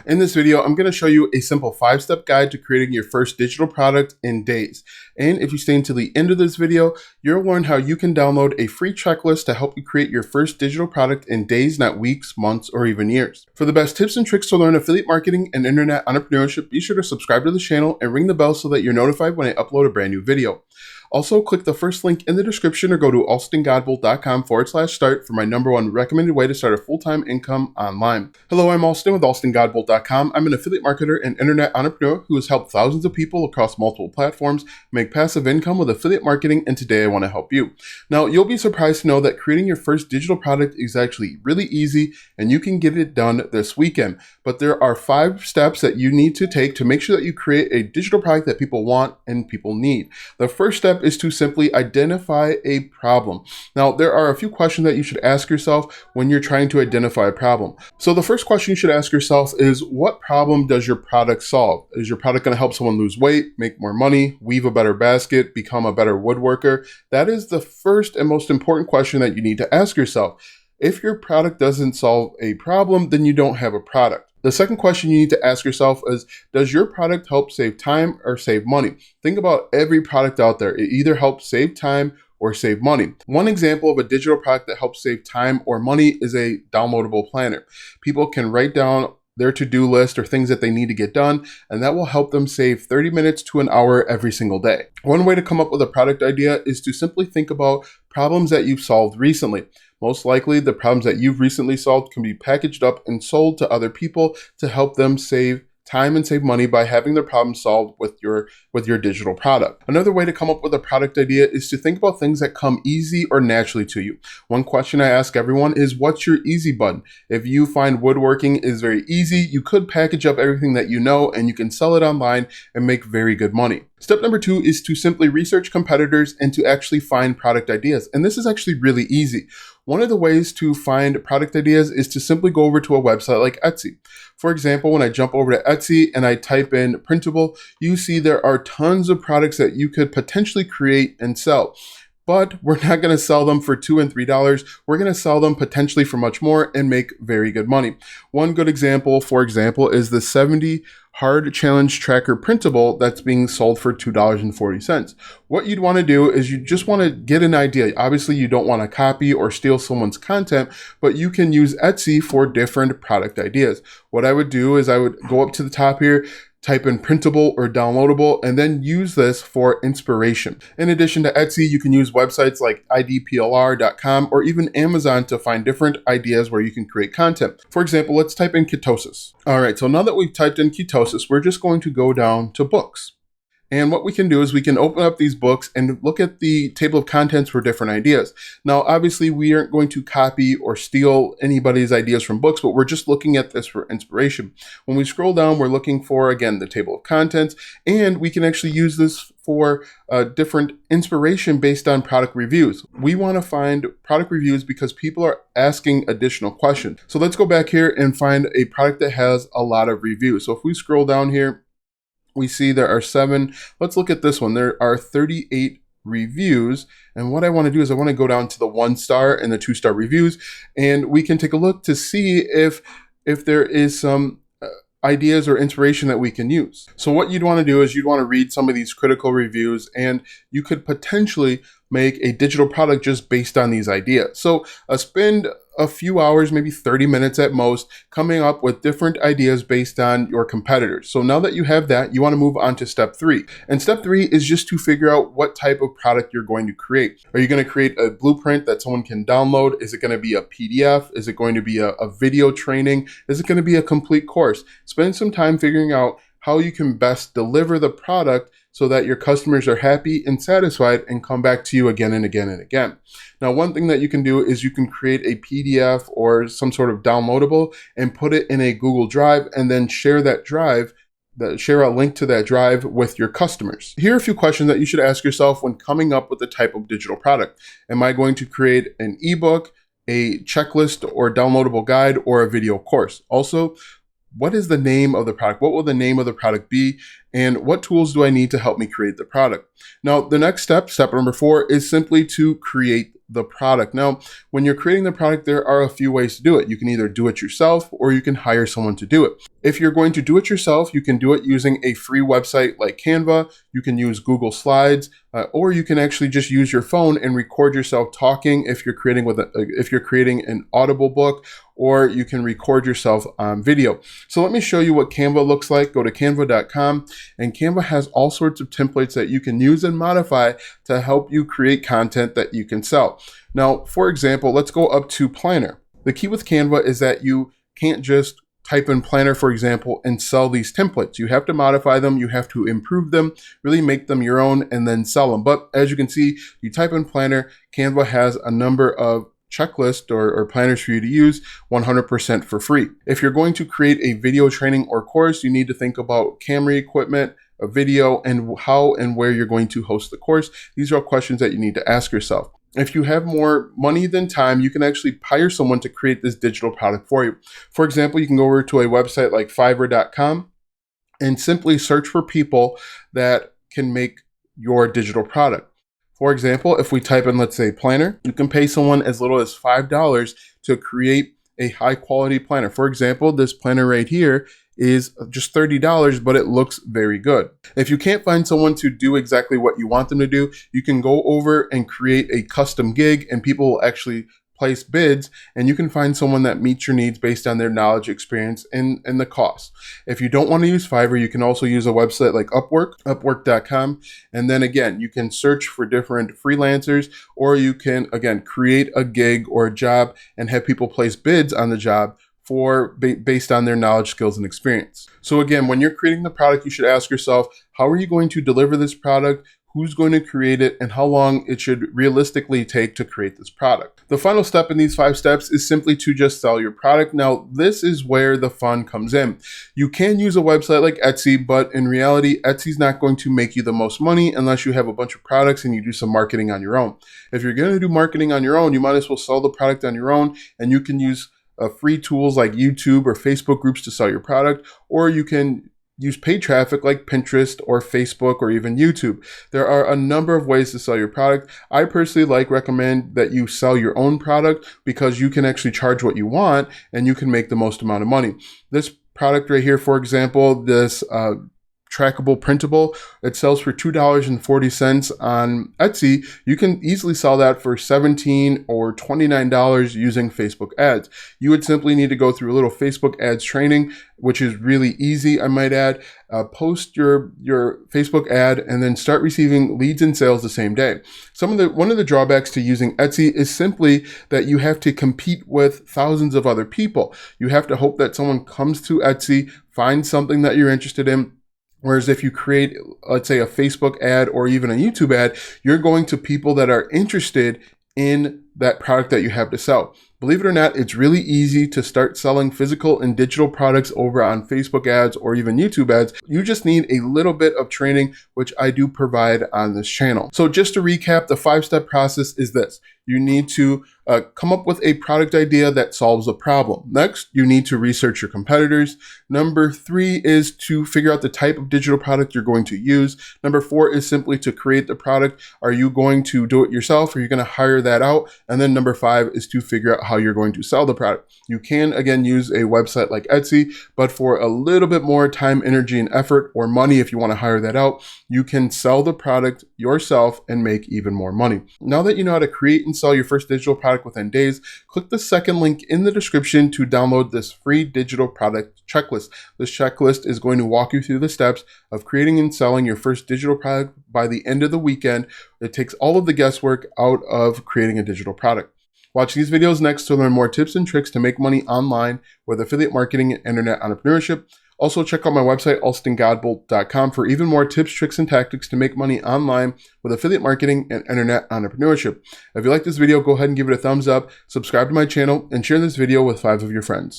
In this video, I'm going to show you a simple 5-step guide to creating your first digital product in days. And if you stay until the end of this video, you'll learn how you can download a free checklist to help you create your first digital product in days, not weeks, months, or even years. For the best tips and tricks to learn affiliate marketing and internet entrepreneurship, be sure to subscribe to the channel and ring the bell so that you're notified when I upload a brand new video. Also, click the first link in the description or go to alstongodbolt.com/start for my #1 recommended way to start a full-time income online. Hello, I'm Alston with alstongodbolt.com. I'm an affiliate marketer and internet entrepreneur who has helped thousands of people across multiple platforms make passive income with affiliate marketing, and today I want to help you. Now, you'll be surprised to know that creating your first digital product is actually really easy and you can get it done this weekend. But there are 5 steps that you need to take to make sure that you create a digital product that people want and people need. The first step is to simply identify a problem. Now, there are a few questions that you should ask yourself when you're trying to identify a problem. So the first question you should ask yourself is, what problem does your product solve? Is your product going to help someone lose weight, make more money, weave a better basket, become a better woodworker? That is the first and most important question that you need to ask yourself. If your product doesn't solve a problem, then you don't have a product. The second question you need to ask yourself is, does your product help save time or save money? Think about every product out there. It either helps save time or save money. One example of a digital product that helps save time or money is a downloadable planner. People can write down their to-do list or things that they need to get done, and that will help them save 30 minutes to an hour every single day. One way to come up with a product idea is to simply think about problems that you've solved recently. Most likely, the problems that you've recently solved can be packaged up and sold to other people to help them save time and save money by having their problem solved with your digital product. Another way to come up with a product idea is to think about things that come easy or naturally to you. One question I ask everyone is, what's your easy button? If you find woodworking is very easy, you could package up everything that you know and you can sell it online and make very good money. Step number 2 is to simply research competitors and to actually find product ideas. And this is actually really easy. One of the ways to find product ideas is to simply go over to a website like Etsy. For example, when I jump over to Etsy and I type in printable, you see there are tons of products that you could potentially create and sell. But we're not going to sell them for $2 and $3. We're going to sell them potentially for much more and make very good money. One good example, for example, is the 70 hard challenge tracker printable that's being sold for $2.40. What you'd want to do is you just want to get an idea. Obviously, you don't want to copy or steal someone's content, but you can use Etsy for different product ideas. What I would do is I would go up to the top here, type in printable or downloadable, and then use this for inspiration. In addition to Etsy, you can use websites like idplr.com or even Amazon to find different ideas where you can create content. For example, let's type in ketosis. All right, so now that we've typed in ketosis, we're just going to go down to books. And what we can do is we can open up these books and look at the table of contents for different ideas. Now, obviously, we aren't going to copy or steal anybody's ideas from books, but we're just looking at this for inspiration. When we scroll down, we're looking for, again, the table of contents, and we can actually use this for different inspiration based on product reviews. We want to find product reviews because people are asking additional questions. So let's go back here and find a product that has a lot of reviews. So if we scroll down here, we see there are 7. Let's look at this one. There are 38 reviews. And what I want to do is I want to go down to the 1-star and the 2-star reviews, and we can take a look to see if there is some ideas or inspiration that we can use. So what you'd want to do is you'd want to read some of these critical reviews, and you could potentially make a digital product just based on these ideas. So spend a few hours, maybe 30 minutes at most, coming up with different ideas based on your competitors. So now that you have that, you want to move on to step 3. And step 3 is just to figure out what type of product you're going to create. Are you going to create a blueprint that someone can download? Is it going to be a PDF? Is it going to be a video training? Is it going to be a complete course? Spend some time figuring out how you can best deliver the product so that your customers are happy and satisfied and come back to you again and again and again. Now, one thing that you can do is you can create a PDF or some sort of downloadable and put it in a Google Drive and then share that drive, share a link to that drive with your customers. Here are a few questions that you should ask yourself when coming up with the type of digital product. Am I going to create an ebook, a checklist or downloadable guide, or a video course? Also, what is the name of the product? What will the name of the product be? and what tools do I need to help me create the product. Now, the next step, step number 4, is simply to create the product. Now, when you're creating the product, there are a few ways to do it. You can either do it yourself or you can hire someone to do it. If you're going to do it yourself, you can do it using a free website like Canva. You can use Google Slides, or you can actually just use your phone and record yourself talking if you're creating an Audible book, or you can record yourself on video. So let me show you what Canva looks like. Go to canva.com, and Canva has all sorts of templates that you can use and modify to help you create content that you can sell. Now, for example, let's go up to Planner. The key with Canva is that you can't just type in Planner, for example, and sell these templates. You have to modify them, you have to improve them, really make them your own, and then sell them. But as you can see, you type in Planner, Canva has a number of checklists or planners for you to use 100% for free. If you're going to create a video training or course, you need to think about camera equipment, a video, and how and where you're going to host the course. These are all questions that you need to ask yourself. If you have more money than time, you can actually hire someone to create this digital product for you. For example, you can go over to a website like Fiverr.com and simply search for people that can make your digital product. For example, if we type in, let's say, planner, you can pay someone as little as $5 to create a high quality planner. For example, this planner right here is just $30, but it looks very good. If you can't find someone to do exactly what you want them to do, you can go over and create a custom gig, and people will actually place bids, and you can find someone that meets your needs based on their knowledge, experience, and the cost. If you don't want to use Fiverr, you can also use a website like Upwork, upwork.com. And then again, you can search for different freelancers, or you can, again, create a gig or a job and have people place bids on the job based on their knowledge, skills, and experience. So again, when you're creating the product, you should ask yourself, how are you going to deliver this product? Who's going to create it, and how long it should realistically take to create this product. The final step in these 5 steps is simply to just sell your product. Now, this is where the fun comes in. You can use a website like Etsy, but in reality, Etsy's not going to make you the most money unless you have a bunch of products and you do some marketing on your own. If you're going to do marketing on your own, you might as well sell the product on your own, and you can use free tools like YouTube or Facebook groups to sell your product, or you can use paid traffic like Pinterest or Facebook or even YouTube. There are a number of ways to sell your product. I personally recommend that you sell your own product because you can actually charge what you want and you can make the most amount of money. This product right here, for example, this trackable printable, it sells for $2.40 on Etsy. You can easily sell that for $17 or $29 using Facebook ads. You would simply need to go through a little Facebook ads training, which is really easy, I might add. Post your Facebook ad and then start receiving leads and sales the same day. One of the drawbacks to using Etsy is simply that you have to compete with thousands of other people. You have to hope that someone comes to Etsy, finds something that you're interested in. Whereas if you create, let's say, a Facebook ad or even a YouTube ad, you're going to people that are interested in that product that you have to sell. Believe it or not, it's really easy to start selling physical and digital products over on Facebook ads or even YouTube ads. You just need a little bit of training, which I do provide on this channel. So just to recap, the 5-step process is this. You need to come up with a product idea that solves a problem. Next, you need to research your competitors. Number 3 is to figure out the type of digital product you're going to use. Number 4 is simply to create the product. Are you going to do it yourself, or are you going to hire that out? And then number 5 is to figure out how you're going to sell the product. You can, again, use a website like Etsy, but for a little bit more time, energy, and effort, or money if you want to hire that out, you can sell the product yourself and make even more money. Now that you know how to create and sell your first digital product within days, click the second link in the description to download this free digital product checklist. This checklist is going to walk you through the steps of creating and selling your first digital product by the end of the weekend. It takes all of the guesswork out of creating a digital product. Watch these videos next to learn more tips and tricks to make money online with affiliate marketing and internet entrepreneurship. Also, check out my website, alstongodbolt.com, for even more tips, tricks, and tactics to make money online with affiliate marketing and internet entrepreneurship. If you like this video, go ahead and give it a thumbs up, subscribe to my channel, and share this video with 5 of your friends.